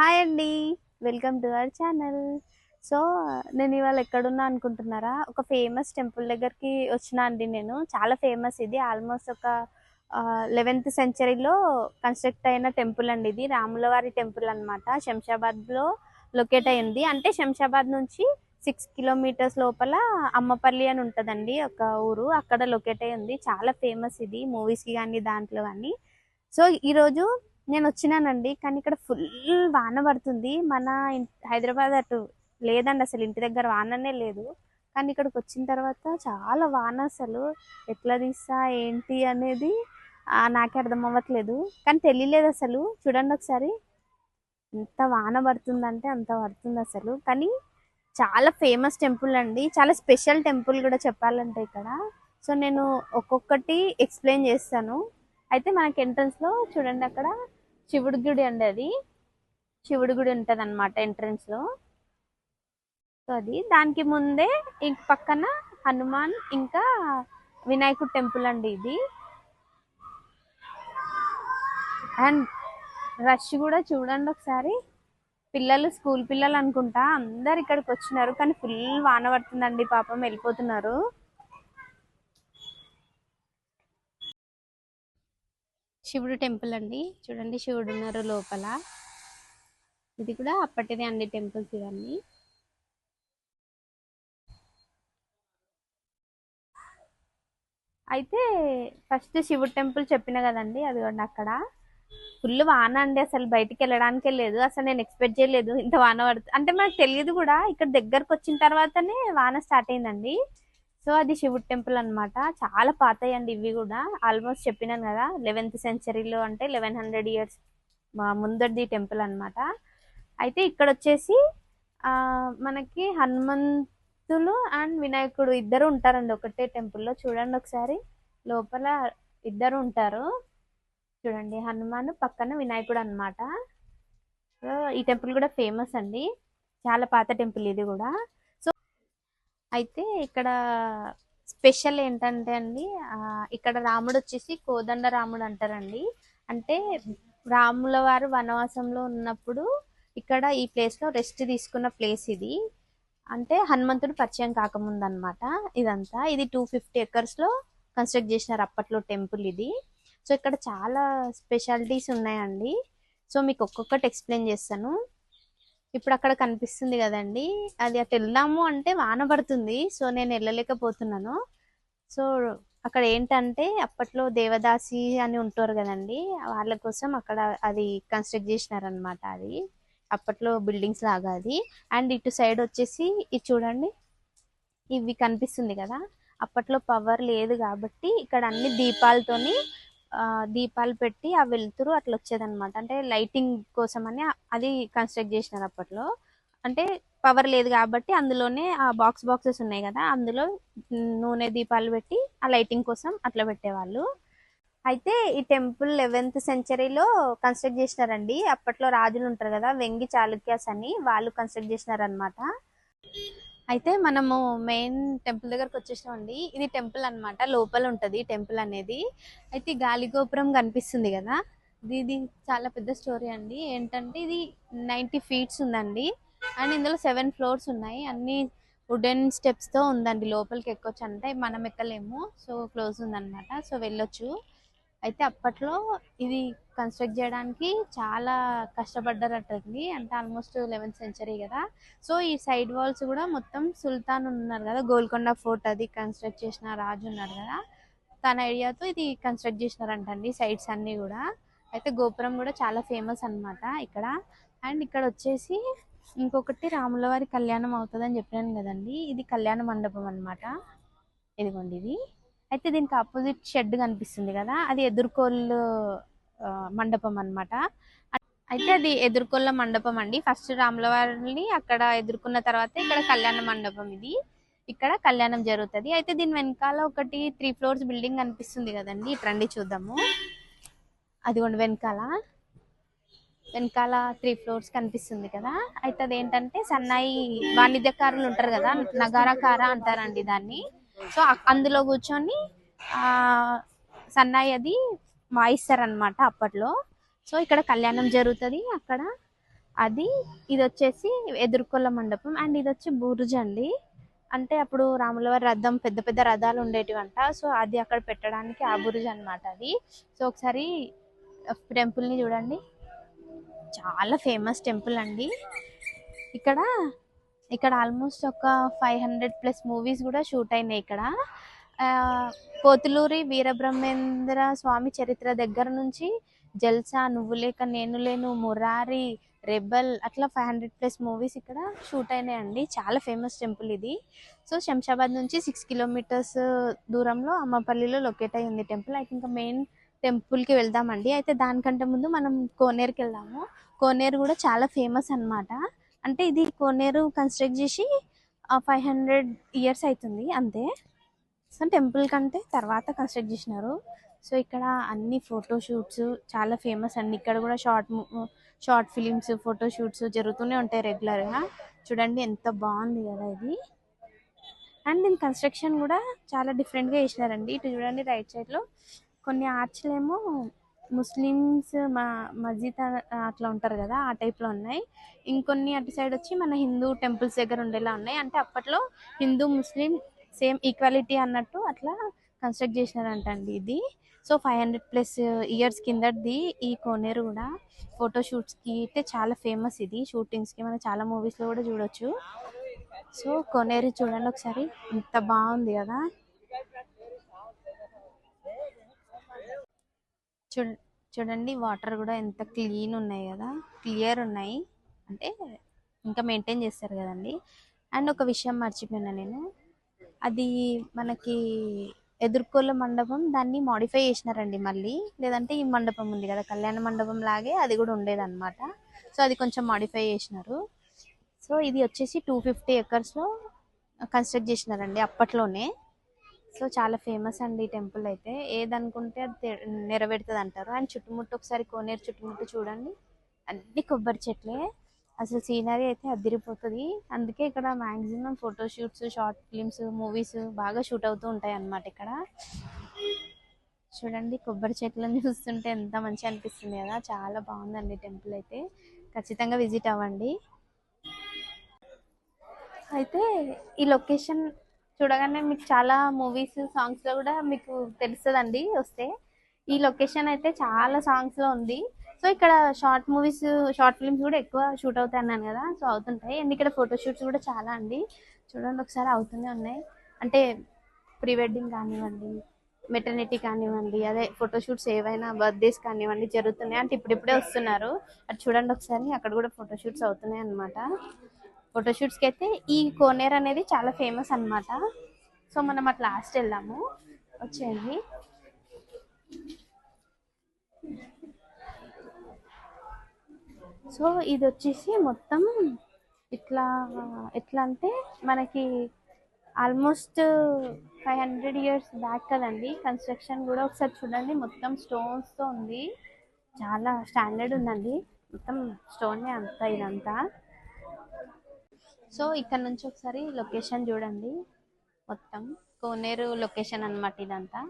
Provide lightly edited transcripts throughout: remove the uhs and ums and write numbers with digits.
Hi అండి. Welcome to our channel. So నేను ఇవాళ ఎక్కడున్నా అనుకుంటున్నారా? ఒక ఫేమస్ టెంపుల్ దగ్గరికి వచ్చినా అండి నేను. చాలా ఫేమస్ ఇది. ఆల్మోస్ట్ ఒక 11th సెంచరీలో కన్స్ట్రక్ట్ అయిన టెంపుల్ అండి ఇది. రాములవారి టెంపుల్ అనమాట. శంషాబాద్లో లొకేట్ అయింది. అంటే శంషాబాద్ నుంచి 6 కిలోమీటర్స్ లోపల అమ్మపల్లి అని ఉంటుందండి ఒక ఊరు. అక్కడ లొకేట్ అయి ఉంది. చాలా ఫేమస్ ఇది మూవీస్కి కానీ దాంట్లో కానీ. సో ఈరోజు నేను వచ్చినానండి, కానీ ఇక్కడ ఫుల్ వాన పడుతుంది. మన హైదరాబాద్ అటు లేదండి, అసలు ఇంటి దగ్గర వాననే లేదు. కానీ ఇక్కడికి వచ్చిన తర్వాత చాలా వాన, అసలు ఎట్లా తీస్తా ఏంటి అనేది నాకే అర్థం అవ్వట్లేదు. కానీ తెలియలేదు అసలు. చూడండి ఒకసారి, ఎంత వాన పడుతుందంటే అంత పడుతుంది అసలు. కానీ చాలా ఫేమస్ టెంపుల్ అండి, చాలా స్పెషల్ టెంపుల్ కూడా చెప్పాలంటే ఇక్కడ. సో నేను ఒక్కొక్కటి ఎక్స్ప్లెయిన్ చేస్తాను. అయితే మనకి ఎంట్రన్స్ లో చూడండి, అక్కడ శివుడి గుడి అండి. అది శివుడి గుడి ఉంటది అనమాట ఎంట్రన్స్ లో. సో అది దానికి ముందే ఇంక పక్కన హనుమాన్ ఇంకా వినాయకుడు టెంపుల్ అండి ఇది. అండ్ రష్ కూడా చూడండి ఒకసారి. పిల్లలు, స్కూల్ పిల్లలు అనుకుంటా, అందరు ఇక్కడికి వచ్చినారు. కానీ ఫుల్ వాన పడుతుందండి, పాపం వెళ్ళిపోతున్నారు. శివుడు టెంపుల్ అండి, చూడండి శివుడు ఉన్నారు లోపల. ఇది కూడా అప్పటిదే అండి టెంపుల్స్ ఇవన్నీ. అయితే ఫస్ట్ శివుడు టెంపుల్ చెప్పిన కదండి, అదిగోండి అక్కడ ఫుల్ వాన అండి. అసలు బయటికి వెళ్ళడానికే లేదు. అసలు నేను ఎక్స్పెక్ట్ చేయలేదు ఇంత వాన పడుతుంది అంటే. మనకు తెలియదు కూడా, ఇక్కడ దగ్గరకు వచ్చిన తర్వాతనే వాన స్టార్ట్ అయిందండి. సో అది శివుడు టెంపుల్ అన్నమాట. చాలా పాతయి అండి ఇవి కూడా. ఆల్మోస్ట్ చెప్పినాను కదా, 11th సెంచరీలో, అంటే 1100 years ముందటిది టెంపుల్ అన్నమాట. అయితే ఇక్కడ వచ్చేసి ఆ మనకి హనుమంతులు అండ్ వినాయకుడు ఇద్దరు ఉంటారండి ఒకటే టెంపుల్లో. చూడండి ఒకసారి, లోపల ఇద్దరు ఉంటారు. చూడండి, హనుమాన్ పక్కన వినాయకుడు అన్నమాట. సో ఈ టెంపుల్ కూడా ఫేమస్ అండి, చాలా పాత టెంపుల్ ఇది కూడా. సో అయితే ఇక్కడ స్పెషల్ ఏంటంటే అండి, ఇక్కడ రాముడు వచ్చేసి కోదండ రాముడు అంటారండి. అంటే రాముల వారు వనవాసంలో ఉన్నప్పుడు ఇక్కడ ఈ ప్లేస్ లో రెస్ట్ తీసుకున్న ప్లేస్ ఇది. అంటే హనుమంతుడు పరిచయం కాకముందు అనమాట ఇదంతా. ఇది 250 acres లో కన్స్ట్రక్ట్ చేసినారు అప్పట్లో టెంపుల్ ఇది. సో ఇక్కడ చాలా స్పెషాలిటీస్ ఉన్నాయండి. సో మీకు ఒక్కొక్కటి ఎక్స్ప్లెయిన్ చేస్తాను. ఇప్పుడు అక్కడ కనిపిస్తుంది కదండి, అది అటు వెళ్దాము అంటే వాన పడుతుంది. సో నేను వెళ్ళలేకపోతున్నాను. సో అక్కడ ఏంటంటే అప్పట్లో దేవదాసి అని ఉంటారు కదండి, వాళ్ళ కోసం అక్కడ అది కన్స్ట్రక్ట్ చేసినారనమాట. అది అప్పట్లో బిల్డింగ్స్ లాగా అది. అండ్ ఇటు సైడ్ వచ్చేసి ఇది చూడండి, ఇవి కనిపిస్తుంది కదా, అప్పట్లో పవర్ లేదు కాబట్టి ఇక్కడ అన్ని దీపాలతోని దీపాలు పెట్టి ఆ వెలుతురు అట్లా వచ్చేదన్నమాట. అంటే లైటింగ్ కోసం అని అది కన్స్ట్రక్ట్ చేసినారు అప్పట్లో. అంటే పవర్ లేదు కాబట్టి అందులోనే ఆ బాక్సెస్ ఉన్నాయి కదా, అందులో నూనె దీపాలు పెట్టి ఆ లైటింగ్ కోసం అట్లా పెట్టేవాళ్ళు. అయితే ఈ టెంపుల్ 11th సెంచరీలో కన్స్ట్రక్ట్ చేసినారండి. అప్పట్లో రాజులు ఉంటారు కదా, వెంగి చాళుక్యాస్ అని, వాళ్ళు కన్స్ట్రక్ట్ చేసినారనమాట. అయితే మనము మెయిన్ టెంపుల్ దగ్గరకు వచ్చేసామండి. ఇది టెంపుల్ అన్నమాట, లోపల ఉంటది టెంపుల్ అనేది. అయితే ఈ గాలి గోపురం కనిపిస్తుంది కదా, ఇది చాలా పెద్ద స్టోరీ అండి. ఏంటంటే ఇది 90 feet ఉందండి. అండ్ ఇందులో 7 floors ఉన్నాయి. అన్ని వుడెన్ స్టెప్స్ తో ఉందండి. లోపలికి ఎక్కొచ్చు అంటే మనం ఎక్కలేము, సో క్లోజ్ ఉందన్నమాట. సో వెళ్ళొచ్చు. అయితే అప్పట్లో ఇది కన్స్ట్రక్ట్ చేయడానికి చాలా కష్టపడ్డారటండి. అంటే ఆల్మోస్ట్ 11th సెంచరీ కదా. సో ఈ సైడ్ వాల్స్ కూడా మొత్తం సుల్తాన్ ఉన్నారు కదా, గోల్కొండ ఫోర్ట్ అది కన్స్ట్రక్ట్ చేసిన రాజు ఉన్నారు కదా, తన ఐడియాతో ఇది కన్స్ట్రక్ట్ చేసినారంటండి సైడ్స్ అన్ని కూడా. అయితే గోపురం కూడా చాలా ఫేమస్ అన్నమాట ఇక్కడ. అండ్ ఇక్కడ వచ్చేసి ఇంకొకటి రాములవారి కళ్యాణం అవుతుందని చెప్పాను కదండి, ఇది కళ్యాణ మండపం అన్నమాట. ఇదిగోండి ఇది. అయితే దీనికి ఆపోజిట్ షెడ్ కనిపిస్తుంది కదా, అది ఎదుర్కోళ్ళు మండపం అన్నమాట. అయితే అది ఎదుర్కొల్ల మండపం అండి. ఫస్ట్ రాముల వారిని అక్కడ ఎదుర్కొన్న తర్వాత ఇక్కడ కళ్యాణ మండపం ఇది. ఇక్కడ కళ్యాణం జరుగుతుంది. అయితే దీని వెనకాల ఒకటి 3 floors బిల్డింగ్ కనిపిస్తుంది కదండి, ఇటు రండి చూద్దాము. అదిగోండి వెనకాల 3 floors కనిపిస్తుంది కదా. అయితే అదేంటంటే సన్నాయి వాణిజ్యకారులు ఉంటారు కదా, నగారాకార అంటారండి దాన్ని. సో అందులో కూర్చొని ఆ సన్నాయి అది వాయిస్తారనమాట అప్పట్లో. సో ఇక్కడ కళ్యాణం జరుగుతుంది. అక్కడ అది. ఇది వచ్చేసి ఎదుర్కొల్ల మండపం అండ్ ఇది వచ్చి బురుజ్ అండి. అంటే అప్పుడు రాములవారి రథం పెద్ద పెద్ద రథాలు ఉండేటివంట. సో అది అక్కడ పెట్టడానికి ఆ బురుజ్ అనమాట అది. సో ఒకసారి టెంపుల్ ని చూడండి, చాలా ఫేమస్ టెంపుల్ అండి. ఇక్కడ ఇక్కడ ఆల్మోస్ట్ ఒక 500+ మూవీస్ కూడా షూట్ అయినాయి ఇక్కడ. పోతులూరి వీరబ్రహ్మేంద్ర స్వామి చరిత్ర దగ్గర నుంచి జల్సా, నువ్వు లేక నేను లేను, మురారి, రెబల్ అట్లా 500+ మూవీస్ ఇక్కడ షూట్ అయినాయండి. చాలా ఫేమస్ టెంపుల్ ఇది. సో శంషాబాద్ నుంచి 6 కిలోమీటర్స్ దూరంలో అమ్మపల్లిలో లొకేట్ అయి ఉంది టెంపుల్. అయితే ఇంకా మెయిన్ టెంపుల్కి వెళ్దామండి. అయితే దానికంటే ముందు మనం కోనేరుకి వెళ్దాము. కోనేరు కూడా చాలా ఫేమస్ అన్నమాట. అంటే ఇది కోనేరు కన్స్ట్రక్ట్ చేసి 500 ఇయర్స్ అవుతుంది అంతే. సో టెంపుల్ కంటే తర్వాత కన్స్ట్రక్ట్ చేసినారు. సో ఇక్కడ అన్ని ఫోటో షూట్స్ చాలా ఫేమస్ అండి. ఇక్కడ కూడా షార్ట్ ఫిలిమ్స్, ఫోటో షూట్స్ జరుగుతూనే ఉంటాయి రెగ్యులర్గా. చూడండి ఎంత బాగుంది కదా ఇది. అండ్ దీని కన్స్ట్రక్షన్ కూడా చాలా డిఫరెంట్గా చేసినారండి. ఇటు చూడండి రైట్ సైడ్లో కొన్ని ఆర్చ్లేమో ముస్లిమ్స్ మస్జిద్ అట్లా ఉంటారు కదా, ఆ టైప్లో ఉన్నాయి. ఇంకొన్ని అటు సైడ్ వచ్చి మన హిందూ టెంపుల్స్ దగ్గర ఉండేలా ఉన్నాయి. అంటే అప్పట్లో హిందూ ముస్లిం సేమ్ ఈక్వాలిటీ అన్నట్టు అట్లా కన్స్ట్రక్ట్ చేసినారంట అండి ఇది. సో 500+ ఇయర్స్ కిందది ఈ కోనేరు కూడా. ఫోటో షూట్స్కి అయితే చాలా ఫేమస్ ఇది. షూటింగ్స్కి మనం చాలా మూవీస్లో కూడా చూడొచ్చు. సో కోనేరు చూడండి ఒకసారి, ఎంత బాగుంది కదా. చూడండి వాటర్ కూడా ఎంత క్లీన్ ఉన్నాయి కదా, క్లియర్ ఉన్నాయి. అంటే ఇంకా మెయింటైన్ చేస్తారు కదండి. అండ్ ఒక విషయం మర్చిపోయినా నేను, అది మనకి ఎదుర్కోల మండపం దాన్ని మాడిఫై చేసినారండి మళ్ళీ. లేదంటే ఈ మండపం ఉంది కదా కళ్యాణ మండపం లాగే అది కూడా ఉండేదన్నమాట. సో అది కొంచెం మాడిఫై చేసినారు. సో ఇది వచ్చేసి 250 ఎకర్స్లో కన్స్ట్రక్ట్ చేసినారండి అప్పట్లోనే. సో చాలా ఫేమస్ అండి ఈ టెంపుల్ అయితే. ఏదనుకుంటే అది నెరవేరుతుంది అంటారు. అండ్ చుట్టుముట్టు ఒకసారి కోనేరు చుట్టుముట్టు చూడండి, అన్ని కొబ్బరి చెట్లే. అసలు సీనరీ అయితే అదిరిపోతుంది. అందుకే ఇక్కడ maximum photo shoots, short films, movies బాగా షూట్ అవుతూ ఉంటాయి అన్నమాట ఇక్కడ. చూడండి కొబ్బరి చెట్లను చూస్తుంటే ఎంత మంచిగా అనిపిస్తుంది కదా. చాలా బాగుందండి టెంపుల్ అయితే. ఖచ్చితంగా విజిట్ అవ్వండి. అయితే ఈ లొకేషన్ చూడగానే మీకు చాలా మూవీస్, సాంగ్స్లో కూడా మీకు తెలుస్తుందండి వస్తే. ఈ లొకేషన్ అయితే చాలా సాంగ్స్లో ఉంది. సో ఇక్కడ షార్ట్ మూవీస్, షార్ట్ ఫిల్మ్స్ కూడా ఎక్కువ షూట్ అవుతాయి అన్నాను కదా. సో అవుతుంటాయి. అండ్ ఇక్కడ ఫోటో షూట్స్ కూడా చాలా అండి. చూడండి ఒకసారి అవుతూనే ఉన్నాయి. అంటే ప్రీ వెడ్డింగ్ కానివ్వండి, మెటర్నిటీ కానివ్వండి, అదే ఫోటో షూట్స్ ఏవైనా బర్త్డేస్ కానివ్వండి జరుగుతున్నాయి. అంటే ఇప్పుడిప్పుడే వస్తున్నారు. అది చూడండి ఒకసారి, అక్కడ కూడా ఫోటో షూట్స్ అవుతున్నాయి అన్నమాట. ఫోటో షూట్స్కి అయితే ఈ కోనేరు అనేది చాలా ఫేమస్ అన్నమాట. సో మనం అట్లా లాస్ట్ వెళ్దాము, వచ్చేయండి. సో ఇది వచ్చేసి మొత్తం ఇట్లా ఎట్లా అంటే మనకి ఆల్మోస్ట్ 500 ఇయర్స్ బ్యాక్ కదండి కన్స్ట్రక్షన్ కూడా. ఒకసారి చూడండి మొత్తం స్టోన్స్తో ఉంది. చాలా స్టాండర్డ్ ఉందండి. మొత్తం స్టోనే అంతా ఇదంతా. సో ఇక్కడ నుంచి ఒకసారి లొకేషన్ చూడండి, మొత్తం కోనేరు లొకేషన్ అన్నమాట ఇదంతా.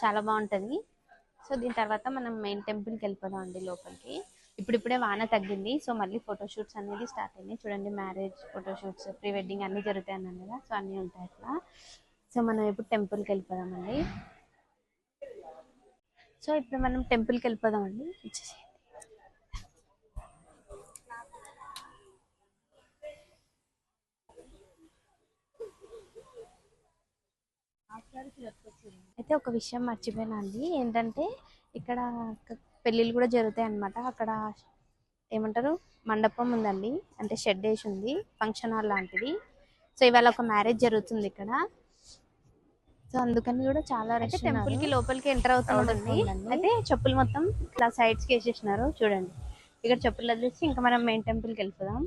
చాలా బాగుంటుంది. సో దీని తర్వాత మనం మెయిన్ టెంపుల్కి వెళ్ళిపోదాం అండి లోపలికి. ఇప్పుడిప్పుడే వాన తగ్గింది. సో మళ్ళీ ఫోటోషూట్స్ అనేది స్టార్ట్ అయినాయి. చూడండి మ్యారేజ్ ఫోటోషూట్స్, ప్రీ వెడ్డింగ్ అన్నీ జరుగుతాయి అన్నాను కదా. సో అన్నీ ఉంటాయి అట్లా. సో మనం ఇప్పుడు టెంపుల్కి వెళ్ళిపోదామండి. సో ఇప్పుడు మనం టెంపుల్కి వెళ్ళిపోదామండి. అయితే ఒక విషయం మర్చిపోయినా అండి, ఏంటంటే ఇక్కడ పెళ్ళిళ్ళు కూడా జరుగుతాయి అన్నమాట. అక్కడ ఏమంటారు మండపం ఉందండి, అంటే షెడ్ వేసి ఉంది, ఫంక్షన్ హాల్ లాంటిది. సో ఇవాళ ఒక మ్యారేజ్ జరుగుతుంది ఇక్కడ. సో అందుకని కూడా చాలా రష్. టెంపుల్ కి లోపలికి ఎంటర్ అవుతుందండి. అయితే చెప్పులు మొత్తం ఇట్లా సైడ్స్కి వేసేసినారు చూడండి. ఇక్కడ చెప్పులు వదిలేసి ఇంకా మనం మెయిన్ టెంపుల్కి వెళ్ళిపోదాం.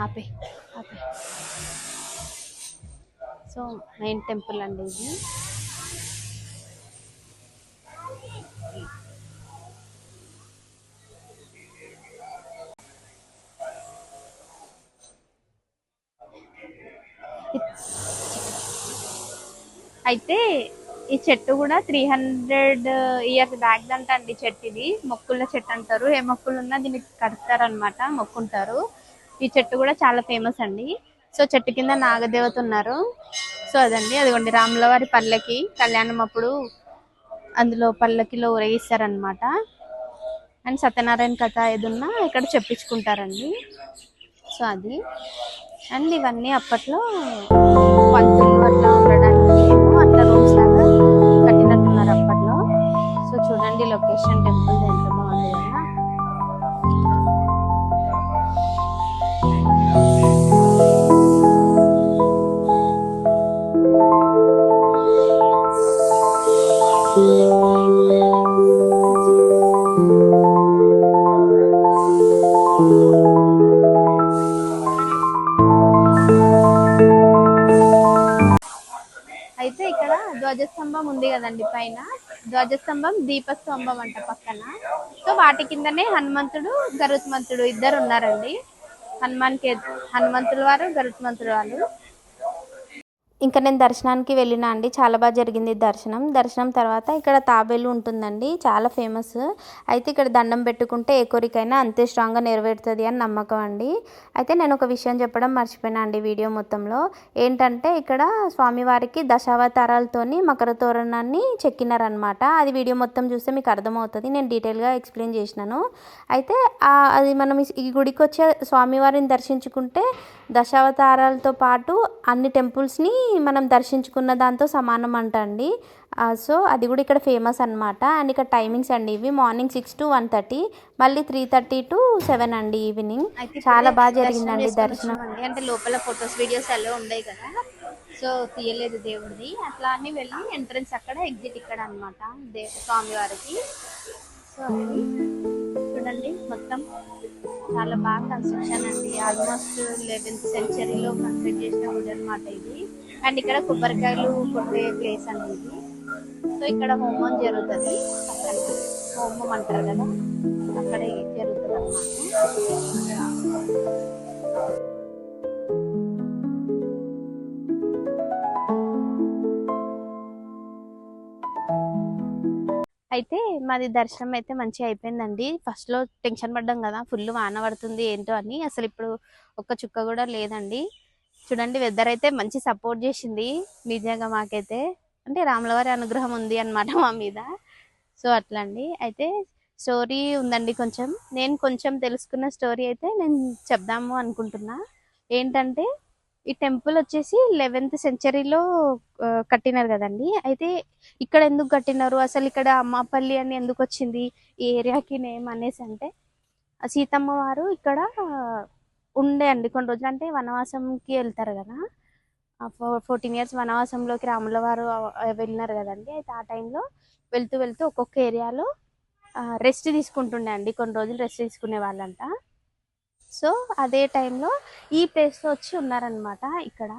Happy happy. So main temple అండి ఇది. అయితే ఈ చెట్టు కూడా 300 years బ్యాక్ దంట అండి. చెట్టు ఇది మొక్కుల చెట్టు అంటారు. ఏ మొక్కులు ఉన్నా దీనికి కడతారనమాట, మొక్కుంటారు. ఈ చెట్టు కూడా చాలా ఫేమస్ అండి. సో చెట్టు కింద నాగదేవత ఉన్నారు. సో అదండి, అదిగోండి రాముల వారి పల్లకి కళ్యాణం అప్పుడు అందులో పల్లకిలో ఊరేగిస్తారనమాట. అండ్ సత్యనారాయణ కథ ఏదున్నా ఇక్కడ చెప్పించుకుంటారండి. సో అది అండ్ ఇవన్నీ అప్పట్లో పంతులు అట్లా ఉండడానికి ఏమో అట్లా రూమ్స్ లాగా కట్టినట్టున్నారు అప్పట్లో. సో చూడండి లొకేషన్ టెంపుల్ ఎంత బాగుంది కదా. అయితే ఇక్కడ ధ్వజస్తంభం ఉంది కదండి, పైన ధ్వజస్తంభం దీపస్తంభం అంట పక్కన. సో వాటి కిందనే హనుమంతుడు గరుత్మంతుడు ఇద్దరు ఉన్నారండి. హనుమంతుల వారు గరుత్మంతుడు వాళ్ళు. ఇంకా నేను దర్శనానికి వెళ్ళినా అండి, చాలా బాగా జరిగింది దర్శనం తర్వాత ఇక్కడ తాబేలు ఉంటుందండి, చాలా ఫేమస్. అయితే ఇక్కడ దండం పెట్టుకుంటే ఏ కోరికైనా అంతే స్ట్రాంగ్గా నెరవేరుతుంది అని నమ్మకం అండి. అయితే నేను ఒక విషయం చెప్పడం మర్చిపోయినా అండి వీడియో మొత్తంలో. ఏంటంటే ఇక్కడ స్వామివారికి దశావతారాలతోని మకర తోరణాన్ని చెక్కినారనమాట. అది వీడియో మొత్తం చూస్తే మీకు అర్థమవుతుంది, నేను డీటెయిల్గా ఎక్స్ప్లెయిన్ చేసినాను. అయితే అది మనం ఈ గుడికి వచ్చే స్వామివారిని దర్శించుకుంటే దశావతారాలతో పాటు అన్ని టెంపుల్స్ని మనం దర్శించుకున్న దాంతో సమానం అంట అండి. సో అది కూడా ఇక్కడ ఫేమస్ అనమాట. అండ్ ఇక్కడ టైమింగ్స్ అండి ఇవి మార్నింగ్ 6 to 1:30, మళ్ళీ 3:30 to 7 అండి ఈవినింగ్. చాలా బాగా జరిగిందండి దర్శనం. అంటే లోపల ఫొటోస్ వీడియోస్ అలా ఉన్నాయి కదా, సో తీయలేదు దేవుడిది. అట్లా అని వెళ్ళి ఎంట్రన్స్ అక్కడ, ఎగ్జిట్ ఇక్కడ అనమాట స్వామివారికి. సో చూడండి మొత్తం చాలా బాగా కన్స్ట్రక్షన్ అండి. ఆల్మోస్ట్ 11th century కన్స్ట్రక్ట్ చేసిన గుడి అనమాట ఇది. అండ్ ఇక్కడ కొబ్బరికాయలు కొట్టే ప్లేస్ అండి ఇది. సో ఇక్కడ హోమం జరుగుతుంది, అక్కడ హోమం అంటారు కదా, అక్కడ జరుగుతుంది అన్నమాట. అయితే మాది దర్శనం అయితే మంచిగా అయిపోయిందండి. ఫస్ట్లో టెన్షన్ పడ్డాం కదా, ఫుల్ వాన పడుతుంది ఏంటో అని. అసలు ఇప్పుడు ఒక్క చుక్క కూడా లేదండి. చూడండి వెదర్ అయితే మంచి సపోర్ట్ చేసింది నిజంగా మాకైతే. అంటే రాములవారి అనుగ్రహం ఉంది అన్నమాట మా మీద. సో అట్లా అండి. అయితే స్టోరీ ఉందండి కొంచెం, నేను కొంచెం తెలుసుకున్న స్టోరీ అయితే నేను చెప్దాము అనుకుంటున్నా. ఏంటంటే ఈ టెంపుల్ వచ్చేసి 11th century కట్టినారు కదండి. అయితే ఇక్కడ ఎందుకు కట్టినారు, అసలు ఇక్కడ అమ్మపల్లి అని ఎందుకు వచ్చింది ఈ ఏరియాకి నేమ్ అనేసి అంటే, సీతమ్మ వారు ఇక్కడ ఉండే అండి కొన్ని రోజులు. అంటే వనవాసంకి వెళ్తారు కదా, 14 years వనవాసంలోకి రాముల వారు వెళ్ళినారు కదండి. అయితే ఆ టైంలో వెళ్తూ వెళ్తూ ఒక్కొక్క ఏరియాలో రెస్ట్ తీసుకుంటుండే అండి, కొన్ని రోజులు రెస్ట్ తీసుకునే వాళ్ళంట. సో అదే టైంలో ఈ ప్లేస్లో వచ్చి ఉన్నారనమాట ఇక్కడ.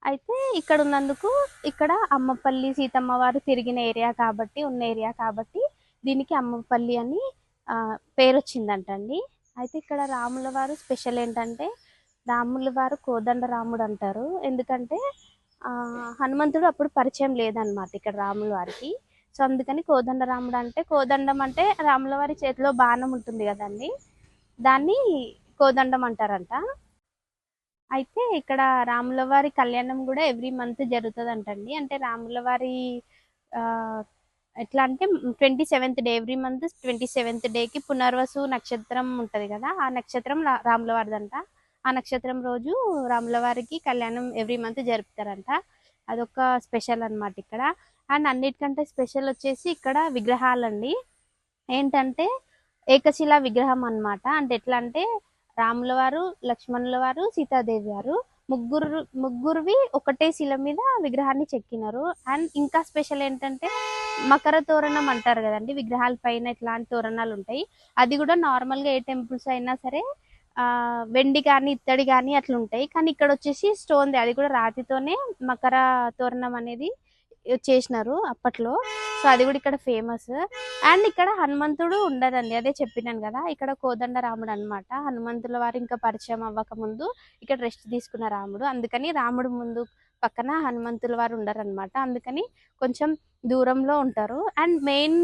అయితే ఇక్కడ ఉన్నందుకు ఇక్కడ అమ్మపల్లి సీతమ్మ వారు తిరిగిన ఏరియా కాబట్టి, ఉన్న ఏరియా కాబట్టి దీనికి అమ్మపల్లి అని పేరు వచ్చిందంటండి. అయితే ఇక్కడ రాముల వారు స్పెషల్ ఏంటంటే, రాముల వారు కోదండ రాముడు అంటారు. ఎందుకంటే హనుమంతుడు అప్పుడు పరిచయం లేదనమాట ఇక్కడ రాముల వారికి. సో అందుకని కోదండ రాముడు అంటే, కోదండం అంటే రాముల వారి చేతిలో బాణం ఉంటుంది కదండి, దాన్ని కోదండం అంటారంట. అయితే ఇక్కడ రాముల వారి కళ్యాణం కూడా ఎవ్రీ మంత్ జరుగుతుంది అంటండి. అంటే రాముల వారి ఎట్లా అంటే 27th day, every month 27th dayకి పునర్వసు నక్షత్రం ఉంటుంది కదా, ఆ నక్షత్రం రాముల వారిదంట. ఆ నక్షత్రం రోజు రాముల వారికి కళ్యాణం ఎవ్రీ మంత్ జరుపుతారంట. అదొక స్పెషల్ అనమాట ఇక్కడ. అండ్ అన్నిటికంటే స్పెషల్ వచ్చేసి ఇక్కడ విగ్రహాలండి. ఏంటంటే ఏకశిలా విగ్రహం అన్నమాట. అంటే ఎట్లా అంటే రాముల వారు, లక్ష్మణుల వారు, సీతాదేవి వారు ముగ్గురువి ఒకటే శిల మీద విగ్రహాన్ని చెక్కినారు. అండ్ ఇంకా స్పెషల్ ఏంటంటే మకర తోరణం అంటారు కదండి, విగ్రహాల పైన ఇట్లాంటి తోరణాలు ఉంటాయి. అది కూడా నార్మల్గా ఏ టెంపుల్స్ అయినా సరే వెండి కానీ ఇత్తడి కానీ అట్లా ఉంటాయి, కానీ ఇక్కడ వచ్చేసి స్టోన్ది, అది కూడా రాతితోనే మకర తోరణం అనేది చేసినారు అప్పట్లో. సో సో అది కూడా ఇక్కడ ఫేమస్. అండ్ ఇక్కడ హనుమంతుడు ఉండదండి, అదే చెప్పినాను కదా, ఇక్కడ కోదండ రాముడు అనమాట. హనుమంతుల వారు ఇంకా పరిచయం అవ్వక ముందు ఇక్కడ రెస్ట్ తీసుకున్న రాముడు, అందుకని రాముడు ముందు పక్కన హనుమంతుల వారు ఉండరనమాట, అందుకని కొంచెం దూరంలో ఉంటారు. అండ్ మెయిన్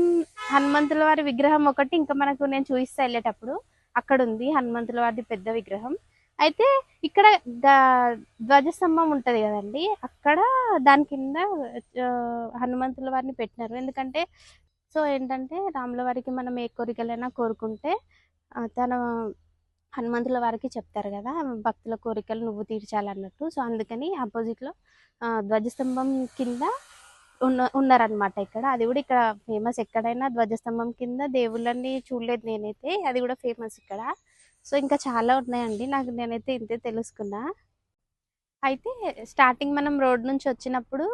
హనుమంతుల వారి విగ్రహం ఒకటి ఇంకా మనకు నేను చూపిస్తా వెళ్ళేటప్పుడు, అక్కడ ఉంది హనుమంతుల వారి పెద్ద విగ్రహం. అయితే ఇక్కడ ధ్వజస్తంభం ఉంటది కదండి, అక్కడ దాని కింద హనుమంతుల వారిని పెట్టినారు. ఎందుకంటే సో ఏంటంటే రాముల వారికి మనం ఏ కోరికలైనా కోరుకుంటే తన హనుమంతుల వారికి చెప్తారు కదా, భక్తుల కోరికలు నువ్వు తీర్చాలన్నట్టు. సో అందుకని ఆపోజిట్లో ధ్వజస్తంభం కింద ఉన్నారనమాట ఇక్కడ. అది కూడా ఇక్కడ ఫేమస్, ఎక్కడైనా ధ్వజస్తంభం కింద దేవుళ్ళని చూడలేదు నేనైతే, అది కూడా ఫేమస్ ఇక్కడ. సో ఇంకా చాలా ఉన్నాయండి, నేనైతే ఇంతే తెలుసుకున్నా. అయితే స్టార్టింగ్ మనం రోడ్ నుంచి వచ్చినప్పుడు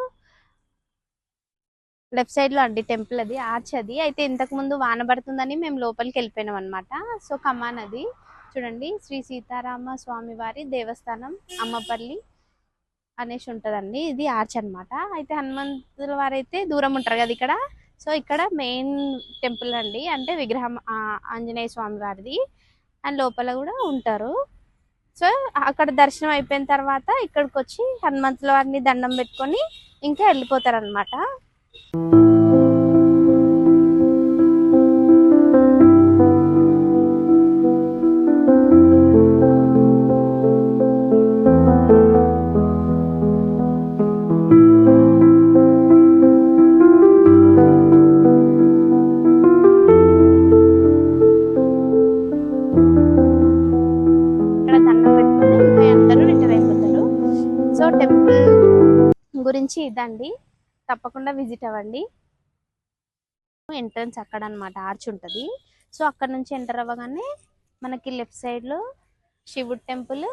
లెఫ్ట్ సైడ్ లో అండి టెంపుల్, అది ఆర్చ్ అది. అయితే ఇంతకు ముందు వాన పడుతుందని మేము లోపలికి వెళ్ళిపోయినాం అనమాట. సో కమాన్ అది చూడండి, శ్రీ సీతారామ స్వామి వారి దేవస్థానం అమ్మపల్లి అనేసి ఉంటదండి, ఇది ఆర్చ్ అనమాట. అయితే హనుమంతుల వారైతే దూరం ఉంటారు కదా ఇక్కడ. సో ఇక్కడ మెయిన్ టెంపుల్ అండి, అంటే విగ్రహం ఆంజనేయ స్వామి వారిది, అండ్ లోపల కూడా ఉంటారు. సో అక్కడ దర్శనం అయిపోయిన తర్వాత ఇక్కడికి వచ్చి హనుమంతుల వారిని దండం పెట్టుకొని ఇంకా వెళ్ళిపోతారు అనమాట. సో టెంపుల్ గురించి ఇదండి, తప్పకుండా విజిట్ అవ్వండి. ఎంట్రన్స్ అక్కడ అనమాట, ఆర్చ్ ఉంటుంది. సో అక్కడ నుంచి ఎంటర్ అవ్వగానే మనకి లెఫ్ట్ సైడ్లో శివుడు టెంపుల్,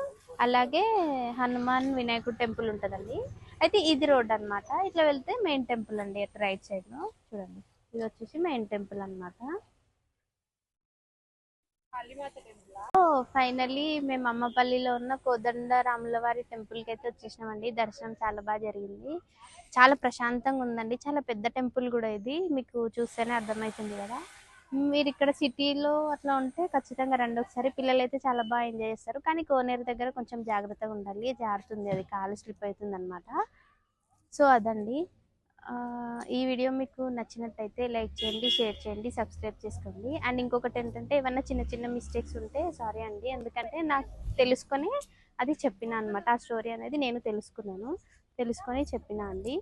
అలాగే హనుమాన్ వినాయకుడు టెంపుల్ ఉంటుందండి. అయితే ఇది రోడ్ అనమాట, ఇట్లా వెళ్తే మెయిన్ టెంపుల్ అండి, అటు రైట్ సైడ్లో చూడండి, ఇది వచ్చేసి మెయిన్ టెంపుల్ అనమాట. ఫైనల్లీ మేము అమ్మపల్లిలో ఉన్న కోదండ రాముల వారి టెంపుల్కి అయితే వచ్చేసినామండి. దర్శనం చాలా బాగా జరిగింది, చాలా ప్రశాంతంగా ఉందండి, చాలా పెద్ద టెంపుల్ కూడా ఇది, మీకు చూస్తేనే అర్థమవుతుంది కదా. మీరు ఇక్కడ సిటీలో అట్లా ఉంటే ఖచ్చితంగా రండి ఒకసారి, పిల్లలు అయితే చాలా బాగా ఎంజాయ్ చేస్తారు. కానీ కోనేరు దగ్గర కొంచెం జాగ్రత్తగా ఉండాలి, జారుతుంది, అది కాలు స్లిప్ అవుతుంది అనమాట. సో అదండి, ఈ వీడియో మీకు నచ్చినట్టయితే లైక్ చేయండి, షేర్ చేయండి, సబ్స్క్రైబ్ చేసుకోండి. అండ్ ఇంకొకటి ఏంటంటే ఏమన్నా చిన్న చిన్న మిస్టేక్స్ ఉంటే సారీ అండి, ఎందుకంటే నాకు తెలుసుకొని అది చెప్పిన అనమాట, ఆ స్టోరీ అనేది నేను తెలుసుకొని చెప్పిన అండి.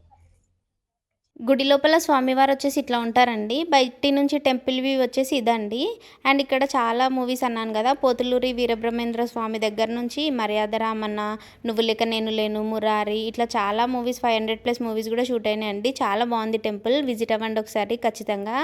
గుడి లోపల స్వామివారు వచ్చేసి ఇట్లా ఉంటారండి, బయటి నుంచి టెంపుల్ వ్యూ వచ్చేసి ఇదండి. అండ్ ఇక్కడ చాలా మూవీస్ అన్నాను కదా, పోతులూరి వీరబ్రహ్మేంద్ర స్వామి దగ్గర నుంచి మర్యాద రామన్న, నువ్వు లేక నేను లేను, మురారి, ఇట్లా చాలా మూవీస్ 500+ మూవీస్ కూడా షూట్ అయినాయండి. చాలా బాగుంది టెంపుల్, విజిట్ అవ్వండి ఒకసారి ఖచ్చితంగా.